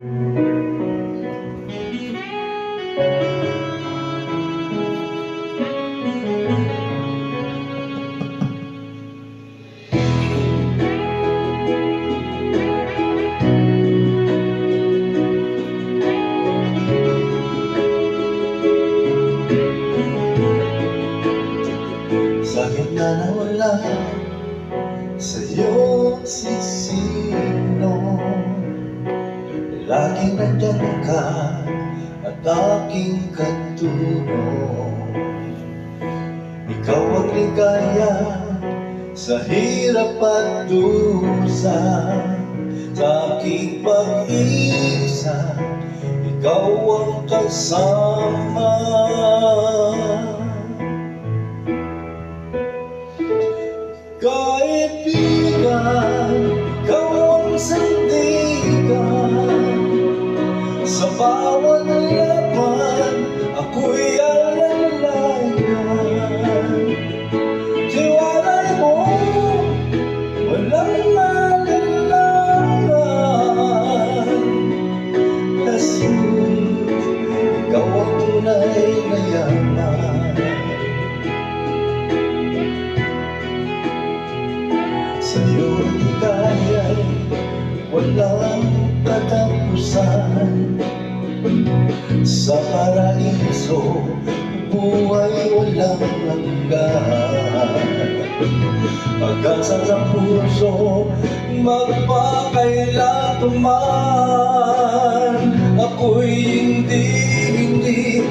Sa'kin na nawala sa'yo sisino. Laging nandyan ka at aking katulong. Ikaw ang ligaya sa hirap at dusa. Sa aking pag-iisa, ikaw ang kasama. Kaibigan, ikaw ang sandigan. Sa bawat laban, ako'y alalayan. Tiwalay mo, walang alinlangan. Jesus, ikaw ang tunay na yaman. Sa'yo ang ligaya'y walang katapusan. Sa paraiso, buhay walang hanggan. Pag-asa sa puso, magpakailan tuman. Ako'y hindi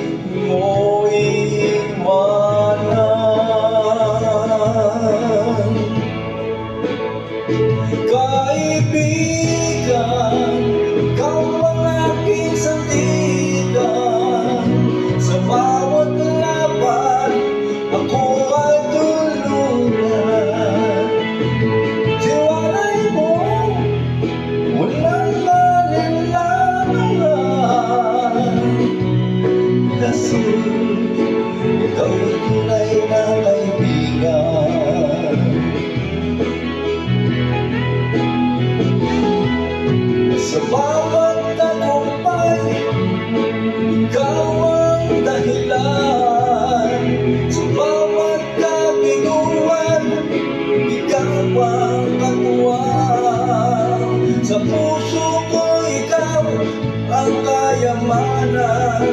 mo iwanan. Kaibigan, ikaw ang aking sandigan. Sa bawat laban, ako ay tulungan. Tiwalay mo, walang alinlangan. Jesus, ikaw ang tunay na kaibigan. Sa bawat tagumpay, ikaw ang dahilan. Sa bawat kabiguan, ikaw ang katuwang. Sa puso ko, ikaw ang kayamanan.